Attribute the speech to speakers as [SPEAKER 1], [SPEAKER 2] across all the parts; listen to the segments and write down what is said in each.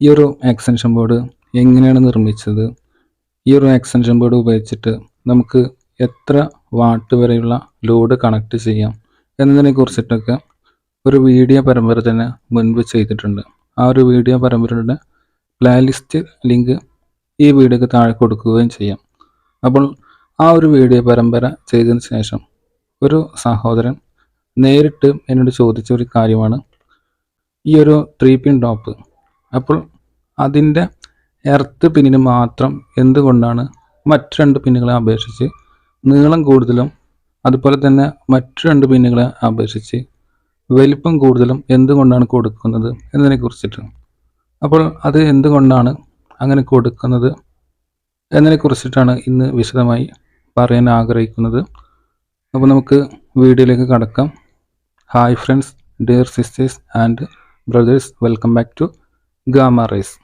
[SPEAKER 1] ഈ ഒരു extension board എങ്ങനെയാണ് നിർമ്മിച്ചത്, ഈ ഒരു എക്സ്റ്റൻഷൻ ബോർഡ് ഉപയോഗിച്ചിട്ട് നമുക്ക് എത്ര വാട്ട് വരെയുള്ള ലോഡ് കണക്ട് ചെയ്യാം എന്നതിനെ കുറിച്ചിട്ടൊക്കെ ഒരു വീഡിയോ പരമ്പര തന്നെ മുൻപ് ചെയ്തിട്ടുണ്ട്. ആ ഒരു വീഡിയോ പരമ്പരയുടെ പ്ലേലിസ്റ്റ് ലിങ്ക് ഈ വീഡിയോക്ക് താഴെ കൊടുക്കുകയും ചെയ്യാം. അപ്പോൾ ആ ഒരു വീഡിയോ പരമ്പര ചെയ്തതിന് ശേഷം ഒരു സഹോദരൻ നേരിട്ട് എന്നോട് ചോദിച്ച ഒരു കാര്യമാണ് ഈ ഒരു 3 പിൻ ടോപ്പ്. അപ്പോൾ അതിൻ്റെ എർത്ത് പിന്നിന് മാത്രം എന്തുകൊണ്ടാണ് മറ്റ് 2 പിന്നുകളെ അപേക്ഷിച്ച് നീളം കൂടുതലും അതുപോലെ തന്നെ മറ്റ് 2 പിന്നുകളെ അപേക്ഷിച്ച് വലിപ്പം കൂടുതലും എന്തുകൊണ്ടാണ് കൊടുക്കുന്നത് എന്നതിനെ കുറിച്ചിട്ട്. അപ്പോൾ അത് എന്തുകൊണ്ടാണ് അങ്ങനെ കൊടുക്കുന്നത് എന്നതിനെ കുറിച്ചിട്ടാണ് ഇന്ന് വിശദമായി പറയാൻ ആഗ്രഹിക്കുന്നത്. അപ്പോൾ നമുക്ക് വീഡിയോയിലേക്ക് കടക്കാം. Hi friends, dear sisters and brothers, welcome back to gamma rays.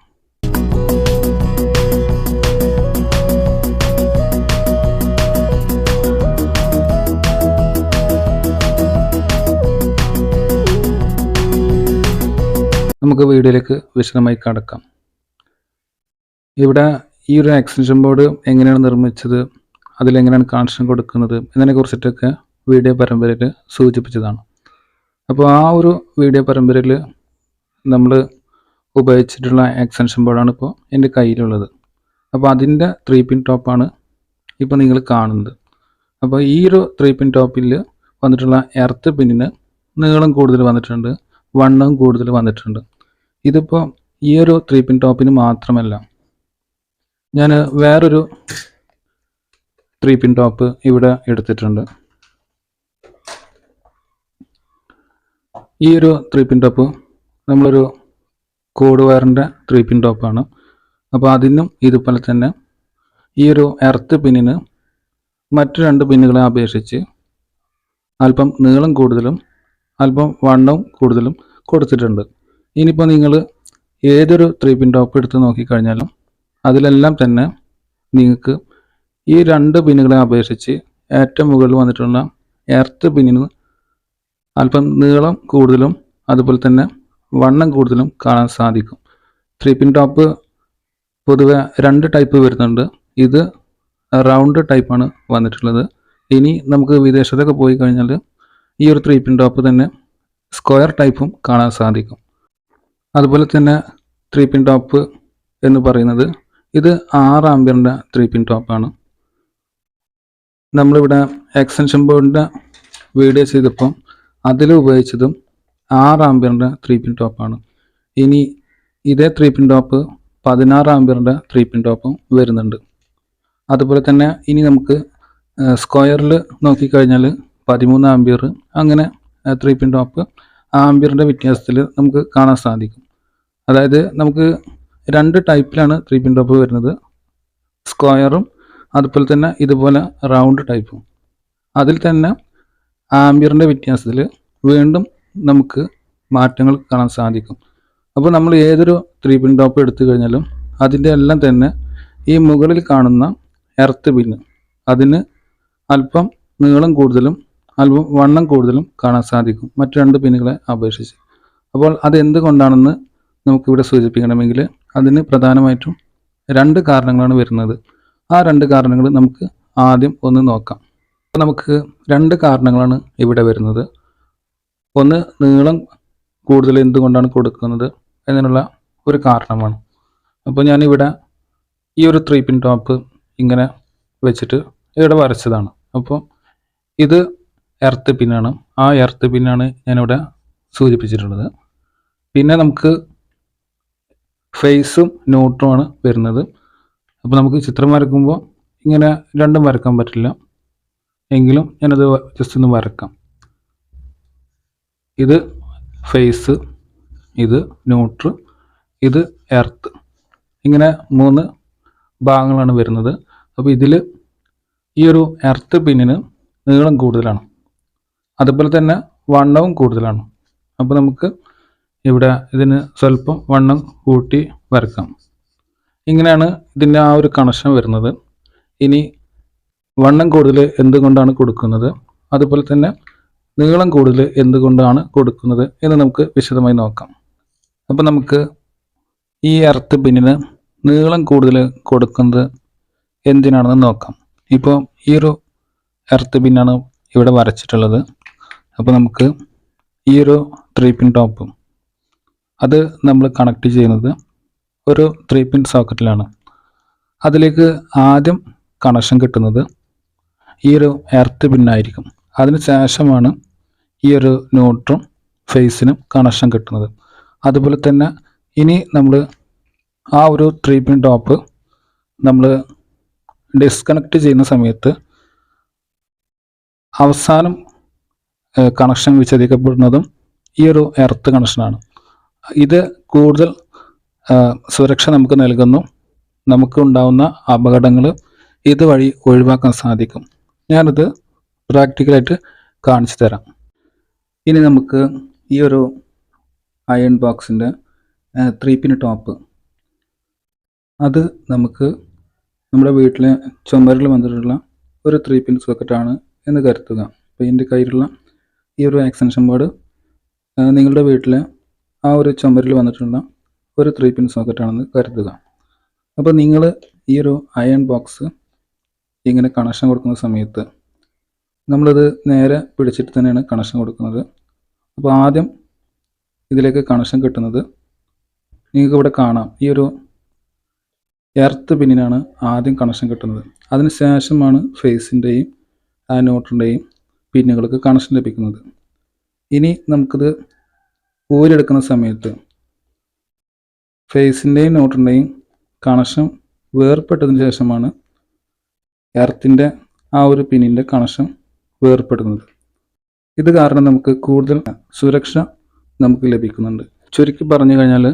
[SPEAKER 1] നമുക്ക് വീഡിയോയിലേക്ക് വിശദമായി കടക്കാം. ഇവിടെ ഈ ഒരു എക്സ്റ്റൻഷൻ ബോർഡ് എങ്ങനെയാണ് നിർമ്മിച്ചത്, അതിലെങ്ങനെയാണ് കണക്ഷൻ കൊടുക്കുന്നത് എന്നതിനെ കുറിച്ചിട്ടൊക്കെ വീഡിയോ പരമ്പരയിൽ സൂചിപ്പിച്ചതാണ്. അപ്പോൾ ആ ഒരു വീഡിയോ പരമ്പരയിൽ നമ്മൾ ഉപയോഗിച്ചിട്ടുള്ള എക്സ്റ്റൻഷൻ ബോർഡാണ് ഇപ്പോൾ എൻ്റെ കയ്യിലുള്ളത്. അപ്പോൾ അതിൻ്റെ 3 പിൻ ടോപ്പാണ് ഇപ്പോൾ നിങ്ങൾ കാണുന്നത്. അപ്പോൾ ഈ ഒരു 3 പിൻ ടോപ്പിൽ വന്നിട്ടുള്ള എർത്ത് പിന്നിന് നീളം കൂടുതൽ വന്നിട്ടുണ്ട്, വണ്ണവും കൂടുതൽ വന്നിട്ടുണ്ട്. ഇതിപ്പോൾ ഈ ഒരു 3 പിൻ ടോപ്പിന് മാത്രമല്ല, ഞാൻ വേറൊരു 3 പിൻ ടോപ്പ് ഇവിടെ എടുത്തിട്ടുണ്ട്. ഈ ഒരു 3 പിൻ ടോപ്പ് നമ്മളൊരു കോഡ് വയറിൻ്റെ 3 പിൻ ടോപ്പാണ്. അപ്പോൾ അതിനും ഇതുപോലെ തന്നെ ഈ ഒരു എർത്ത് പിന്നിന് മറ്റ് 2 പിന്നുകളെ അപേക്ഷിച്ച് അല്പം നീളം കൂടുതലും അല്പം വണ്ണവും കൂടുതലും കൊടുത്തിട്ടുണ്ട്. ഇനിയിപ്പോൾ നിങ്ങൾ ഏതൊരു 3 പിൻ ടോപ്പ് എടുത്ത് നോക്കിക്കഴിഞ്ഞാലും അതിലെല്ലാം തന്നെ നിങ്ങൾക്ക് ഈ 2 പിന്നുകളെ അപേക്ഷിച്ച് ഏറ്റവും മുകളിൽ വന്നിട്ടുള്ള എർത്ത് പിന്നിന് അല്പം നീളം കൂടുതലും അതുപോലെ തന്നെ വണ്ണം കൂടുതലും കാണാൻ സാധിക്കും. 3 പിൻ ടോപ്പ് പൊതുവെ 2 ടൈപ്പ് വരുന്നുണ്ട്. ഇത് റൗണ്ട് ടൈപ്പാണ് വന്നിട്ടുള്ളത്. ഇനി നമുക്ക് വിദേശത്തൊക്കെ പോയി കഴിഞ്ഞാൽ ഈ ഒരു 3 പിൻ ടോപ്പ് തന്നെ സ്ക്വയർ ടൈപ്പും കാണാൻ സാധിക്കും. അതുപോലെ തന്നെ 3 പിൻ ടോപ്പ് എന്ന് പറയുന്നത് ഇത് 6 ആമ്പിയറിൻ്റെ 3 പിൻ ടോപ്പാണ്. നമ്മളിവിടെ എക്സ്റ്റൻഷൻ ബോർഡിൻ്റെ വീഡിയോ ചെയ്തപ്പോൾ അതിൽ ഉപയോഗിച്ചതും 6 ആമ്പിയറിൻ്റെ 3 പിൻ ടോപ്പാണ്. ഇനി ഇതേ 3 പിൻ ടോപ്പ് 16 ആമ്പിയറിൻ്റെ 3 പിൻ ടോപ്പും വരുന്നുണ്ട്. അതുപോലെ തന്നെ ഇനി നമുക്ക് സ്ക്വയറിൽ നോക്കിക്കഴിഞ്ഞാൽ 13 ആമ്പിയർ, അങ്ങനെ 3 പിൻ ടോപ്പ് ആമ്പിയറിൻ്റെ വ്യത്യാസത്തിൽ നമുക്ക് കാണാൻ സാധിക്കും. അതായത് നമുക്ക് 2 ടൈപ്പിലാണ് 3 പിൻ ടോപ്പ് വരുന്നത്, സ്ക്വയറും അതുപോലെ തന്നെ ഇതുപോലെ റൗണ്ട് ടൈപ്പും. അതിൽ തന്നെ ആമ്പിയറിൻ്റെ വ്യത്യാസത്തിൽ വീണ്ടും നമുക്ക് മാറ്റങ്ങൾ കാണാൻ സാധിക്കും. അപ്പോൾ നമ്മൾ ഏതൊരു 3 പിൻ ടോപ്പ് എടുത്തു കഴിഞ്ഞാലും അതിൻ്റെ എല്ലാം തന്നെ ഈ മുകളിൽ കാണുന്ന എർത്ത് പിന്ന് അതിന് അല്പം നീളം കൂടുതലും അല്പം വണ്ണം കൂടുതലും കാണാൻ സാധിക്കും മറ്റ് 2 പിന്നുകളെ അപേക്ഷിച്ച്. അപ്പോൾ അതെന്തുകൊണ്ടാണെന്ന് നമുക്കിവിടെ സൂചിപ്പിക്കണമെങ്കിൽ അതിന് പ്രധാനമായിട്ടും 2 കാരണങ്ങളാണ് വരുന്നത്. ആ 2 കാരണങ്ങൾ നമുക്ക് ആദ്യം ഒന്ന് നോക്കാം. അപ്പോൾ നമുക്ക് 2 കാരണങ്ങളാണ് ഇവിടെ വരുന്നത്. ഒന്ന്, നീളം കൂടുതൽ എന്തുകൊണ്ടാണ് കൊടുക്കുന്നത് എന്നുള്ള ഒരു കാരണമാണ്. അപ്പോൾ ഞാനിവിടെ ഈ ഒരു 3 പിൻ ടോപ്പ് ഇങ്ങനെ വെച്ചിട്ട് ഇവിടെ വരച്ചതാണ്. അപ്പോൾ ഇത് എർത്ത് പിന്നാണ്. ആ എർത്ത് പിന്നാണ് ഞാനിവിടെ സൂചിപ്പിച്ചിട്ടുള്ളത്. പിന്നെ നമുക്ക് ഫേസും ന്യൂട്രുമാണ് വരുന്നത്. അപ്പോൾ നമുക്ക് ചിത്രം വരയ്ക്കുമ്പോൾ ഇങ്ങനെ രണ്ടും വരക്കാൻ പറ്റില്ല, എങ്കിലും ഞാനത് ജസ്റ്റ് ഒന്ന് വരക്കാം. ഇത് ഫേസ്, ഇത് ന്യൂട്രൽ, ഇത് എർത്ത്, ഇങ്ങനെ 3 ഭാഗങ്ങളാണ് വരുന്നത്. അപ്പോൾ ഇതിൽ ഈ ഒരു എർത്ത് പിന്നിന് നീളം കൂടുതലാണ്, അതുപോലെ തന്നെ വണ്ണവും കൂടുതലാണ്. അപ്പോൾ നമുക്ക് ഇവിടെ ഇതിന് സ്വല്പം വണ്ണം കൂട്ടി വരക്കാം. ഇങ്ങനെയാണ് ഇതിൻ്റെ ആ ഒരു കണക്ഷൻ വരുന്നത്. ഇനി വണ്ണം കൂടുതൽ എന്തുകൊണ്ടാണ് കൊടുക്കുന്നത്, അതുപോലെ തന്നെ നീളം കൂടുതൽ എന്തുകൊണ്ടാണ് കൊടുക്കുന്നത് എന്ന് നമുക്ക് വിശദമായി നോക്കാം. അപ്പോൾ നമുക്ക് ഈ എർത്ത് പിന്നിന് നീളം കൂടുതൽ കൊടുക്കുന്നത് എന്തിനാണെന്ന് നോക്കാം. ഇപ്പോൾ ഈ ഒരു എർത്ത് പിന്നാണ് ഇവിടെ വരച്ചിട്ടുള്ളത്. അപ്പോൾ നമുക്ക് ഈ ഒരു 3 പിൻ ടോപ്പ് അത് നമ്മൾ കണക്ട് ചെയ്യുന്നത് ഒരു 3 പിൻ സോക്കറ്റിലാണ്. അതിലേക്ക് ആദ്യം കണക്ഷൻ കിട്ടുന്നത് ഈ ഒരു എർത്ത് പിന്നായിരിക്കും. അതിന് ശേഷമാണ് ഈ ഒരു ന്യൂട്രും ഫേസിനും കണക്ഷൻ കിട്ടുന്നത്. അതുപോലെ തന്നെ ഇനി നമ്മൾ ആ ഒരു 3 പിൻ ടോപ്പ് നമ്മൾ ഡിസ്കണക്ട് ചെയ്യുന്ന സമയത്ത് അവസാനം കണക്ഷൻ വിച്ഛേദിക്കപ്പെടുന്നതും ഈ ഒരു എർത്ത് കണക്ഷനാണ്. ഇത് കൂടുതൽ സുരക്ഷ നമുക്ക് നൽകുന്നു. നമുക്ക് ഉണ്ടാവുന്ന അപകടങ്ങൾ ഇതുവഴി ഒഴിവാക്കാൻ സാധിക്കും. ഞാനത് പ്രാക്ടിക്കലായിട്ട് കാണിച്ചു തരാം. ഇനി നമുക്ക് ഈ ഒരു അയൺ ബോക്സിൻ്റെ 3 പിൻ ടോപ്പ് അത് നമുക്ക് നമ്മുടെ വീട്ടിലെ ചുമരിൽ വന്നിട്ടുള്ള ഒരു 3 പിൻ സോക്കറ്റാണ് എന്ന് കരുതുക. അപ്പോൾ എൻ്റെ കയ്യിലുള്ള ഈ ഒരു എക്സ്റ്റൻഷൻ ബോർഡ് നിങ്ങളുടെ വീട്ടിലെ ആ ഒരു ചുമരിൽ വന്നിട്ടുള്ള ഒരു 3 പിൻ സോക്കറ്റാണെന്ന് കരുതുക. അപ്പോൾ നിങ്ങൾ ഈ ഒരു അയൺ ബോക്സ് ഇങ്ങനെ കണക്ഷൻ കൊടുക്കുന്ന സമയത്ത് നമ്മളിത് നേരെ പിടിച്ചിട്ട് തന്നെയാണ് കണക്ഷൻ കൊടുക്കുന്നത്. അപ്പോൾ ആദ്യം ഇതിലേക്ക് കണക്ഷൻ കിട്ടുന്നത് നിങ്ങൾക്ക് ഇവിടെ കാണാം. ഈ ഒരു എർത്ത് പിന്നിനാണ് ആദ്യം കണക്ഷൻ കിട്ടുന്നത്. അതിന് ശേഷമാണ് ഫേസിൻ്റെയും ന്യൂട്രലിൻ്റെയും പിന്നുകൾക്ക് കണക്ഷൻ ലഭിക്കുന്നത്. ഇനി നമുക്കിത് ഊരെടുക്കുന്ന സമയത്ത് ഫേസിൻ്റെയും ന്യൂട്രലിൻ്റെയും കണക്ഷൻ വേർപെട്ടതിന് ശേഷമാണ് എർത്തിൻ്റെ ആ ഒരു പിന്നിൻ്റെ കണക്ഷൻ വേർപെടുന്നത്. ഇത് കാരണം നമുക്ക് കൂടുതൽ സുരക്ഷ നമുക്ക് ലഭിക്കുന്നുണ്ട്. ചുരുക്കി പറഞ്ഞു കഴിഞ്ഞാൽ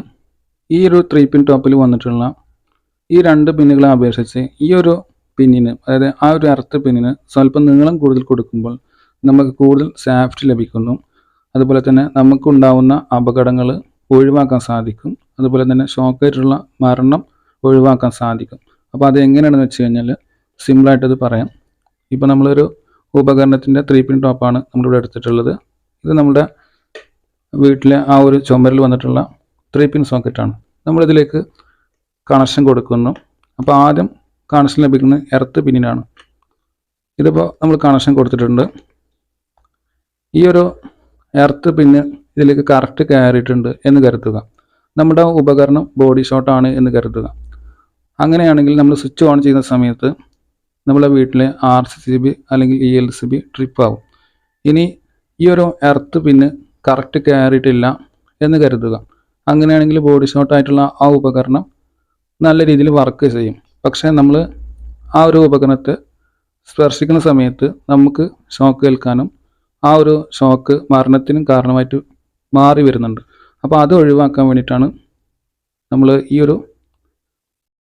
[SPEAKER 1] ഈ ഒരു 3 പിൻ ടോപ്പിൽ വന്നിട്ടുള്ള ഈ 2 പിന്നുകളെ അപേക്ഷിച്ച് ഈ ഒരു പിന്നിന്, അതായത് ആ ഒരു എർത്ത് പിന്നിന് സ്വല്പം നീളം കൂടുതൽ കൊടുക്കുമ്പോൾ നമുക്ക് കൂടുതൽ സേഫ്റ്റി ലഭിക്കുന്നു. അതുപോലെ തന്നെ നമുക്കുണ്ടാവുന്ന അപകടങ്ങൾ ഒഴിവാക്കാൻ സാധിക്കും. അതുപോലെ തന്നെ ഷോക്കായിട്ടുള്ള മരണം ഒഴിവാക്കാൻ സാധിക്കും. അപ്പോൾ അത് എങ്ങനെയാണെന്ന് വെച്ച് കഴിഞ്ഞാൽ സിമ്പിളായിട്ടത് പറയാം. ഇപ്പോൾ നമ്മളൊരു ഉപകരണത്തിൻ്റെ 3 പിൻ ടോപ്പാണ് നമ്മളിവിടെ എടുത്തിട്ടുള്ളത്. ഇത് നമ്മുടെ വീട്ടിലെ ആ ഒരു ചുമരിൽ വന്നിട്ടുള്ള 3 പിൻ സോക്കറ്റാണ്. നമ്മളിതിലേക്ക് കണക്ഷൻ കൊടുക്കുന്നു. അപ്പോൾ ആദ്യം കണക്ഷൻ ലഭിക്കുന്നത് എർത്ത് പിന്നിനാണ്. ഇതിപ്പോൾ നമ്മൾ കണക്ഷൻ കൊടുത്തിട്ടുണ്ട്. ഈ ഒരു എർത്ത് പിന്ന് ഇതിലേക്ക് കറക്റ്റ് കയറിയിട്ടുണ്ട് എന്ന് കരുതുക. നമ്മുടെ ഉപകരണം ബോഡി ഷോട്ടാണ് എന്ന് കരുതുക. അങ്ങനെയാണെങ്കിൽ നമ്മൾ സ്വിച്ച് ഓൺ ചെയ്യുന്ന സമയത്ത് നമ്മളെ വീട്ടിലെ RCB അല്ലെങ്കിൽ ELCB ട്രിപ്പ് ആവും. ഇനി ഈ ഒരു എർത്ത് പിന്ന് കറക്റ്റ് കയറിയിട്ടില്ല എന്ന് കരുതുക. അങ്ങനെയാണെങ്കിൽ ബോഡി ഷോട്ടായിട്ടുള്ള ആ ഉപകരണം നല്ല രീതിയിൽ വർക്ക് ചെയ്യും. പക്ഷേ നമ്മൾ ആ ഒരു ഉപകരണത്തെ സ്പർശിക്കുന്ന സമയത്ത് നമുക്ക് ഷോക്ക് ഏൽക്കാനും ആ ഒരു ഷോക്ക് മരണത്തിനും കാരണമായിട്ട് മാറി വരുന്നുണ്ട്. അപ്പോൾ അത് ഒഴിവാക്കാൻ വേണ്ടിയിട്ടാണ് നമ്മൾ ഈ ഒരു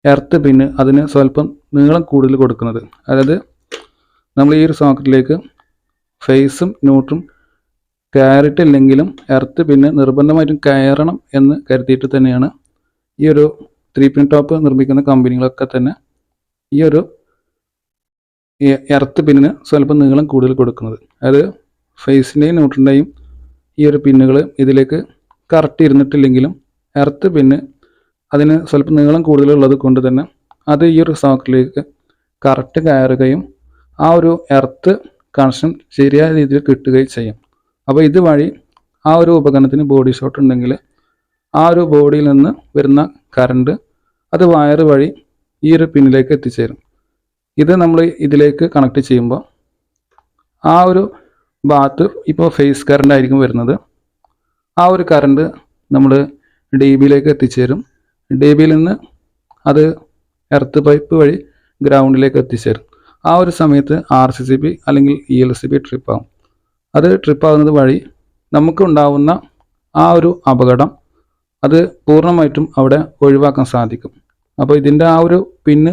[SPEAKER 1] എർത്ത് പിന്ന് അതിന് സ്വല്പം നീളം കൂടുതൽ കൊടുക്കുന്നത്. അതായത് നമ്മൾ ഈ ഒരു സോക്കറ്റിലേക്ക് ഫേസും ന്യൂട്രും കയറിയിട്ടില്ലെങ്കിലും എർത്ത് പിന്ന് നിർബന്ധമായിട്ടും കയറണം എന്ന് കരുതിയിട്ട് തന്നെയാണ് ഈ ഒരു 3 പിൻ ടോപ്പ് നിർമ്മിക്കുന്ന കമ്പനികളൊക്കെ തന്നെ ഈ ഒരു എർത്ത് പിന്നിന് സ്വല്പം നീളം കൂടുതൽ കൊടുക്കുന്നത്. അതായത് ഫേസിൻ്റെയും ന്യൂട്രലിൻ്റെയും ഈ ഒരു പിന്നുകൾ ഇതിലേക്ക് കറക്റ്റ് ഇരുന്നിട്ടില്ലെങ്കിലും എർത്ത് പിന്ന് അതിന് സ്വല്പം നീളം കൂടുതലുള്ളത് കൊണ്ട് തന്നെ അത് ഈ ഒരു സോക്കറ്റിലേക്ക് കറക്റ്റ് കയറുകയും ആ ഒരു എർത്ത് കണക്ഷൻ ശരിയായ രീതിയിൽ കിട്ടുകയും ചെയ്യും. അപ്പോൾ ഇതുവഴി ആ ഒരു ഉപകരണത്തിന് ബോഡി ഷോട്ട് ഉണ്ടെങ്കിൽ ആ ഒരു ബോഡിയിൽ നിന്ന് വരുന്ന കറണ്ട് അത് വയർ വഴി ഈ ഒരു പിന്നിലേക്ക് എത്തിച്ചേരും. ഇത് നമ്മൾ ഇതിലേക്ക് കണക്ട് ചെയ്യുമ്പോൾ ആ ഒരു ഭാഗത്ത് ഇപ്പോൾ ഫേസ് കറണ്ട് ആയിരിക്കും വരുന്നത്. ആ ഒരു കറണ്ട് നമ്മൾ DBയിലേക്ക് എത്തിച്ചേരും. DBയിൽ നിന്ന് അത് എർത്ത് പൈപ്പ് വഴി ഗ്രൗണ്ടിലേക്ക് എത്തിച്ചേരും. ആ ഒരു സമയത്ത് RCB അല്ലെങ്കിൽ ELCB ട്രിപ്പ് ആവും. അത് ട്രിപ്പ് ആകുന്നത് വഴി നമുക്കുണ്ടാവുന്ന ആ ഒരു അപകടം അത് പൂർണ്ണമായിട്ടും അവിടെ ഒഴിവാക്കാൻ സാധിക്കും. അപ്പോൾ ഇതിൻ്റെ ആ ഒരു പിന്ന്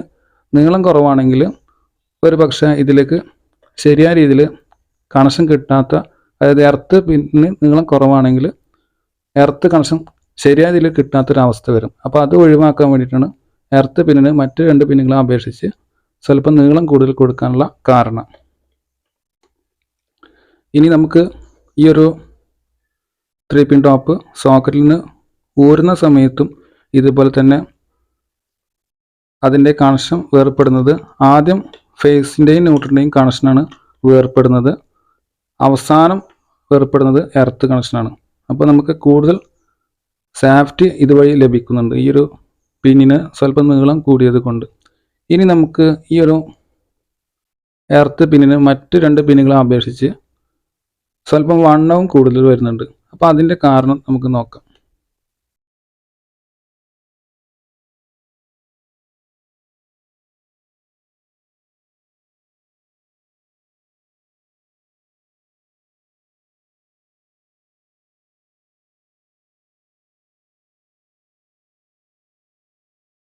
[SPEAKER 1] നീളം കുറവാണെങ്കിൽ ഒരു പക്ഷേ ഇതിലേക്ക് ശരിയായ രീതിയിൽ കണക്ഷൻ കിട്ടാത്ത, അതായത് എർത്ത് പിന്ന് നീളം കുറവാണെങ്കിൽ എർത്ത് കണക്ഷൻ ശരിയായ രീതിയിൽ കിട്ടാത്തൊരവസ്ഥ വരും. അപ്പോൾ അത് ഒഴിവാക്കാൻ വേണ്ടിയിട്ടാണ് എർത്ത് പിന്നിന് മറ്റ് 2 പിന്നുകളെ അപേക്ഷിച്ച് സ്വല്പം നീളം കൂടുതൽ കൊടുക്കാനുള്ള കാരണം. ഇനി നമുക്ക് ഈ ഒരു 3 പിൻ ടോപ്പ് സോക്കറ്റിൽ നിന്ന് ഊരുന്ന സമയത്തും ഇതുപോലെ തന്നെ അതിൻ്റെ കണക്ഷൻ വേർപ്പെടുന്നത് ആദ്യം ഫേസിൻ്റെയും ന്യൂട്രലിൻ്റെയും കണക്ഷനാണ് വേർപ്പെടുന്നത്, അവസാനം വേർപ്പെടുന്നത് എർത്ത് കണക്ഷനാണ്. അപ്പോൾ നമുക്ക് കൂടുതൽ സേഫ്റ്റി ഇതുവഴി ലഭിക്കുന്നുണ്ട്, ഈ ഒരു പിന്നിന് സ്വല്പം നീളം കൂടിയത് കൊണ്ട്. ഇനി നമുക്ക് ഈ ഒരു എർത്ത് പിന്നിന് മറ്റ് 2 പിന്നുകളെ അപേക്ഷിച്ച് സ്വല്പം വണ്ണവും കൂടുതൽ വരുന്നുണ്ട്. അപ്പോൾ അതിൻ്റെ കാരണം നമുക്ക് നോക്കാം.